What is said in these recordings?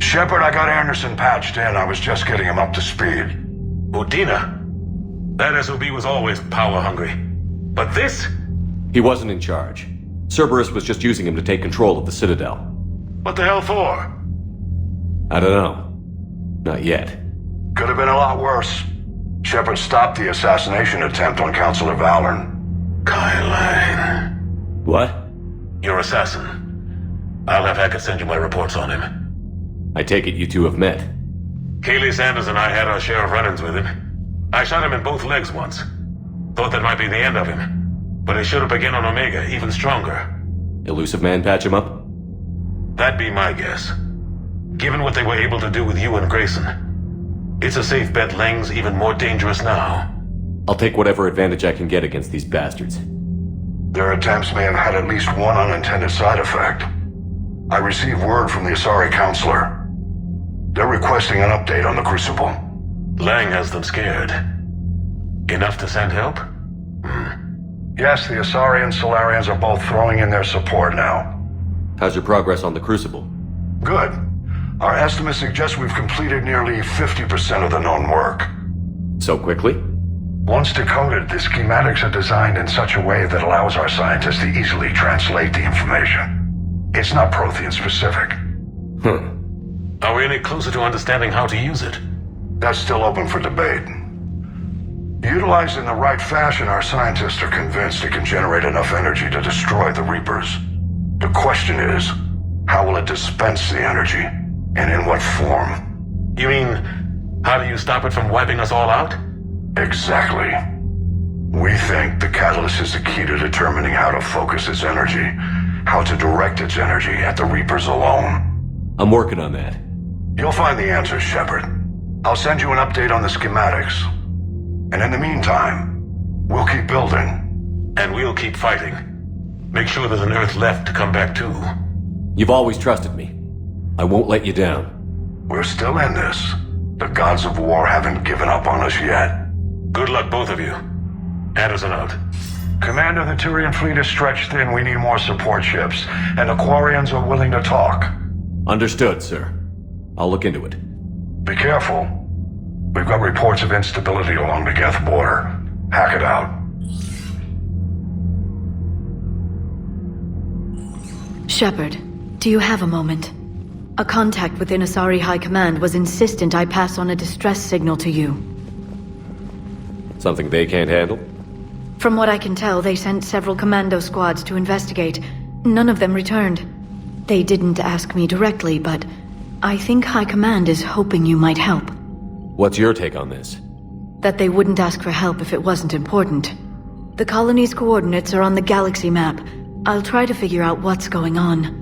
Shepard, I got Anderson patched in. I was just getting him up to speed. Udina? That SOB was always power-hungry. But this? He wasn't in charge. Cerberus was just using him to take control of the Citadel. What the hell for? I don't know. Not yet. Could have been a lot worse. Shepard stopped the assassination attempt on Counselor Valorn. Kai Lang. What? Your assassin. I'll have Hackett send you my reports on him. I take it you two have met. Kaylee Sanders and I had our share of run-ins with him. I shot him in both legs once. Thought that might be the end of him. But he showed up again on Omega, even stronger. Illusive Man patch him up? That'd be my guess. Given what they were able to do with you and Grayson, it's a safe bet Lang's even more dangerous now. I'll take whatever advantage I can get against these bastards. Their attempts may have had at least one unintended side effect. I received word from the Asari Counselor. They're requesting an update on the Crucible. Lang has them scared. Enough to send help? Yes, the Asari and Solarians are both throwing in their support now. How's your progress on the Crucible? Good. Our estimates suggest we've completed nearly 50% of the known work. So quickly? Once decoded, the schematics are designed in such a way that allows our scientists to easily translate the information. It's not Prothean specific. Are we any closer to understanding how to use it? That's still open for debate. Utilized in the right fashion, our scientists are convinced it can generate enough energy to destroy the Reapers. The question is, how will it dispense the energy? And in what form? You mean, how do you stop it from wiping us all out? Exactly. We think the catalyst is the key to determining how to focus its energy, how to direct its energy at the Reapers alone. I'm working on that. You'll find the answers, Shepard. I'll send you an update on the schematics. And in the meantime, we'll keep building. And we'll keep fighting. Make sure there's an Earth left to come back to. You've always trusted me. I won't let you down. We're still in this. The gods of war haven't given up on us yet. Good luck, both of you. Anderson out. Commander, the Turian fleet is stretched thin. We need more support ships. And the Quarians are willing to talk. Understood, sir. I'll look into it. Be careful. We've got reports of instability along the Geth border. Hack it out. Shepard, do you have a moment? A contact within Asari High Command was insistent I pass on a distress signal to you. Something they can't handle? From what I can tell, they sent several commando squads to investigate. None of them returned. They didn't ask me directly, but I think High Command is hoping you might help. What's your take on this? That they wouldn't ask for help if it wasn't important. The colony's coordinates are on the galaxy map. I'll try to figure out what's going on.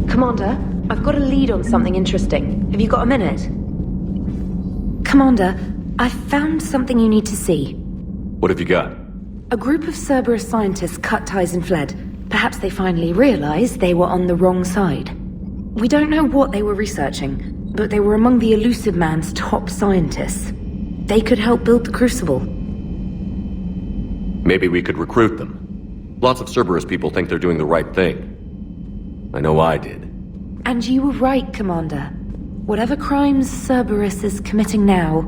Commander, I've got a lead on something interesting. Have you got a minute? Commander, I've found something you need to see. What have you got? A group of Cerberus scientists cut ties and fled. Perhaps they finally realized they were on the wrong side. We don't know what they were researching, but they were among the MegaIllusiveMan's top scientists. They could help build the Crucible. Maybe we could recruit them. Lots of Cerberus people think they're doing the right thing. I know I did. And you were right, Commander. Whatever crimes Cerberus is committing now,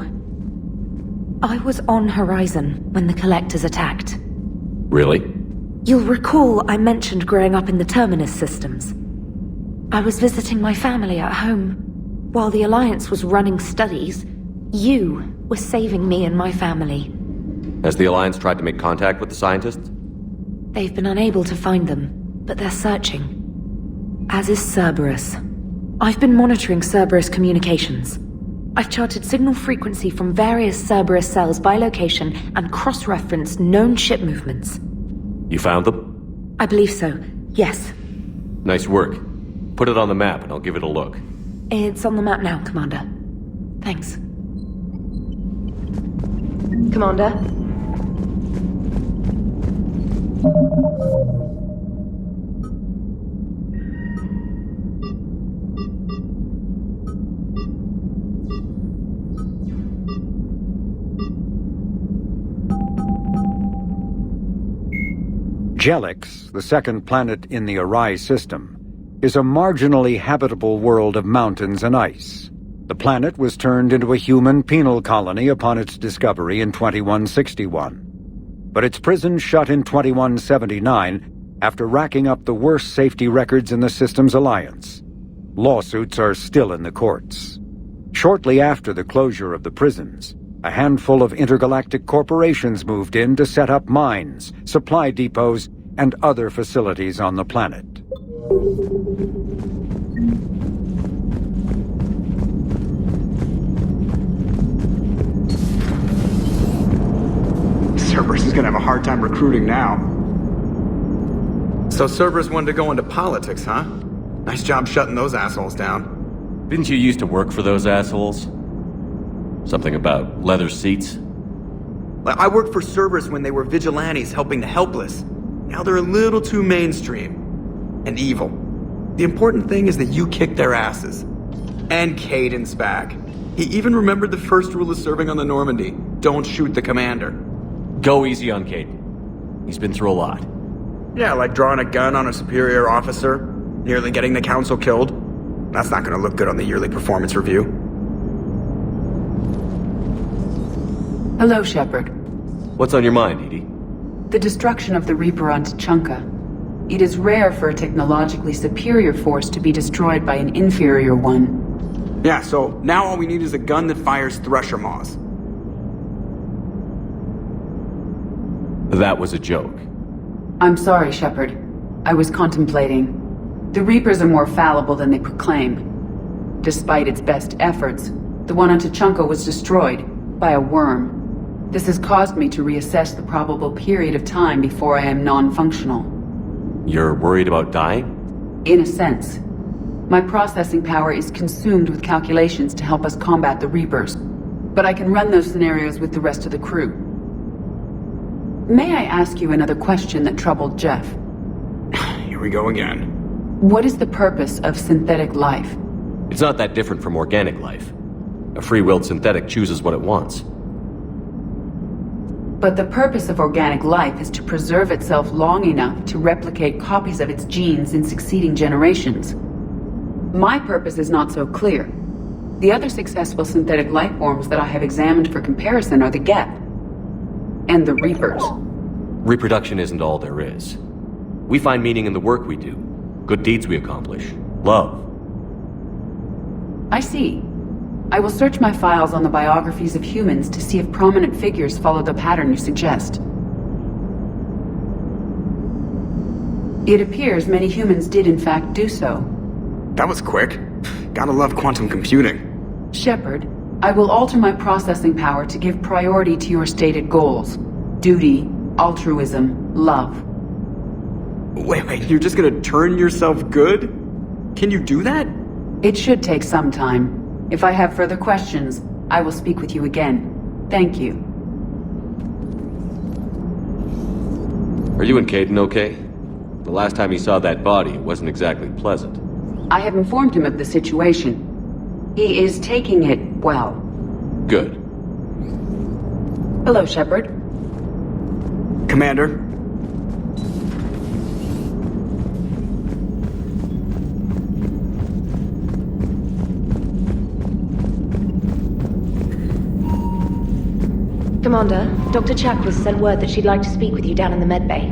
I was on Horizon when the Collectors attacked. Really? You'll recall I mentioned growing up in the Terminus systems. I was visiting my family at home. While the Alliance was running studies, you were saving me and my family. Has the Alliance tried to make contact with the scientists? They've been unable to find them, but they're searching. As is Cerberus. I've been monitoring Cerberus communications. I've charted signal frequency from various Cerberus cells by location and cross-referenced known ship movements. You found them? I believe so, yes. Nice work. Put it on the map and I'll give it a look. It's on the map now, Commander. Thanks. Commander? Jelix, the second planet in the Arai system, is a marginally habitable world of mountains and ice. The planet was turned into a human penal colony upon its discovery in 2161. But its prison shut in 2179 after racking up the worst safety records in the system's alliance. Lawsuits are still in the courts. Shortly after the closure of the prisons, a handful of intergalactic corporations moved in to set up mines, supply depots, and other facilities on the planet. Cerberus is gonna have a hard time recruiting now. So Cerberus wanted to go into politics, huh? Nice job shutting those assholes down. Didn't you used to work for those assholes? Something about leather seats? I worked for Cerberus when they were vigilantes helping the helpless. Now they're a little too mainstream. And evil. The important thing is that you kicked their asses. And Caden's back. He even remembered the first rule of serving on the Normandy. Don't shoot the commander. Go easy on Caden. He's been through a lot. Yeah, like drawing a gun on a superior officer, nearly getting the council killed. That's not gonna look good on the yearly performance review. Hello, Shepard. What's on your mind, Edie? The destruction of the Reaper on Tuchanka. It is rare for a technologically superior force to be destroyed by an inferior one. Yeah, so now all we need is a gun that fires Thresher Maws. That was a joke. I'm sorry, Shepard. I was contemplating. The Reapers are more fallible than they proclaim. Despite its best efforts, the one on Tuchanka was destroyed by a worm. This has caused me to reassess the probable period of time before I am non-functional. You're worried about dying? In a sense. My processing power is consumed with calculations to help us combat the Reapers, but I can run those scenarios with the rest of the crew. May I ask you another question that troubled Jeff? Here we go again. What is the purpose of synthetic life? It's not that different from organic life. A free-willed synthetic chooses what it wants. But the purpose of organic life is to preserve itself long enough to replicate copies of its genes in succeeding generations. My purpose is not so clear. The other successful synthetic life forms that I have examined for comparison are the Geth and the Reapers. Reproduction isn't all there is. We find meaning in the work we do, good deeds we accomplish, love. I see. I will search my files on the biographies of humans to see if prominent figures follow the pattern you suggest. It appears many humans did in fact do so. That was quick. Gotta love quantum computing. Shepard, I will alter my processing power to give priority to your stated goals. Duty, altruism, love. Wait, you're just gonna turn yourself good? Can you do that? It should take some time. If I have further questions, I will speak with you again. Thank you. Are you and Caden okay? The last time he saw that body, it wasn't exactly pleasant. I have informed him of the situation. He is taking it well. Good. Hello, Shepard. Commander? Commander, Dr. Chakwas sent word that she'd like to speak with you down in the medbay.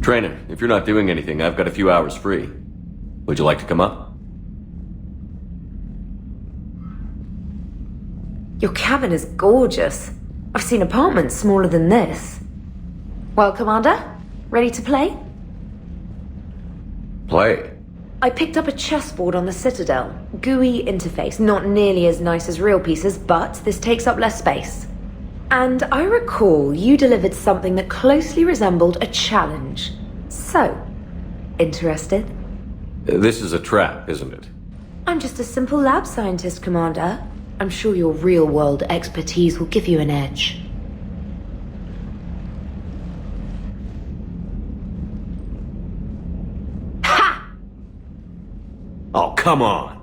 Trainer, if you're not doing anything, I've got a few hours free. Would you like to come up? Your cabin is gorgeous. I've seen apartments smaller than this. Well, Commander, ready to play? Play. I picked up a chessboard on the Citadel. GUI interface, not nearly as nice as real pieces, but this takes up less space. And I recall you delivered something that closely resembled a challenge. So, interested? This is a trap, isn't it? I'm just a simple lab scientist, Commander. I'm sure your real-world expertise will give you an edge. Ha! Oh, come on!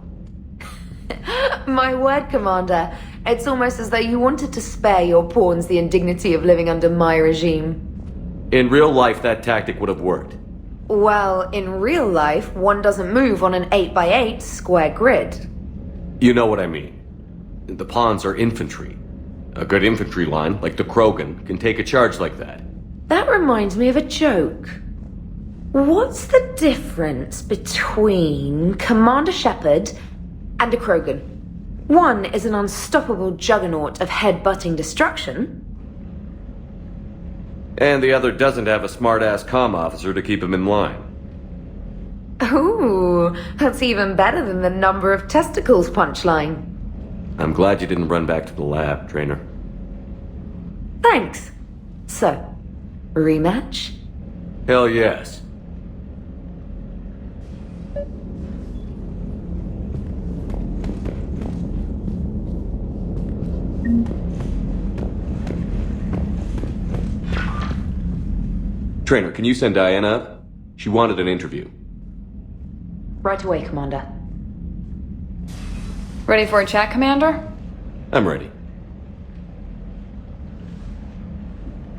My word, Commander. It's almost as though you wanted to spare your pawns the indignity of living under my regime. In real life, that tactic would have worked. Well, in real life, one doesn't move on an 8x8 square grid. You know what I mean. The pawns are infantry. A good infantry line, like the Krogan, can take a charge like that. That reminds me of a joke. What's the difference between Commander Shepard and a Krogan? One is an unstoppable juggernaut of head-butting destruction. And the other doesn't have a smart-ass comm officer to keep him in line. Ooh, that's even better than the number of testicles punchline. I'm glad you didn't run back to the lab, Trainer. Thanks. So, rematch? Hell yes. Trainer, can you send Diana up? She wanted an interview. Right away, Commander. Ready for a chat, Commander? I'm ready.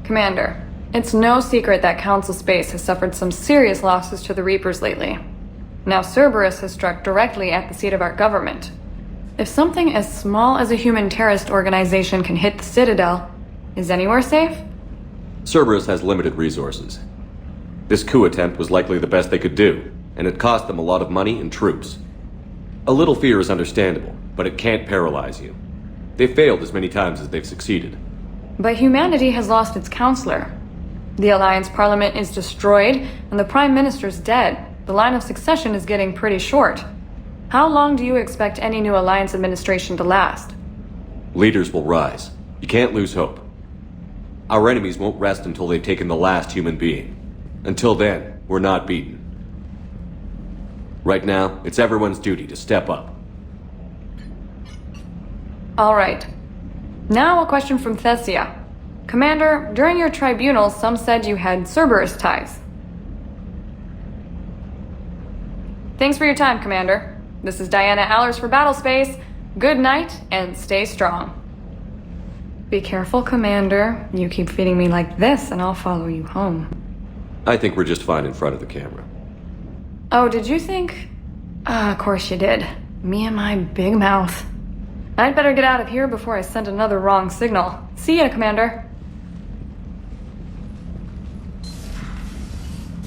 Commander, it's no secret that Council Space has suffered some serious losses to the Reapers lately. Now Cerberus has struck directly at the seat of our government. If something as small as a human terrorist organization can hit the Citadel, is anywhere safe? Cerberus has limited resources. This coup attempt was likely the best they could do, and it cost them a lot of money and troops. A little fear is understandable, but it can't paralyze you. They've failed as many times as they've succeeded. But humanity has lost its counselor. The Alliance Parliament is destroyed, and the Prime Minister's dead. The line of succession is getting pretty short. How long do you expect any new Alliance administration to last? Leaders will rise. You can't lose hope. Our enemies won't rest until they've taken the last human being. Until then, we're not beaten. Right now, it's everyone's duty to step up. All right. Now a question from Thessia. Commander, during your tribunal, some said you had Cerberus ties. Thanks for your time, Commander. This is Diana Allers for Battlespace. Good night, and stay strong. Be careful, Commander. You keep feeding me like this, and I'll follow you home. I think we're just fine in front of the camera. Oh, did you think? Of course you did. Me and my big mouth. I'd better get out of here before I send another wrong signal. See ya, Commander.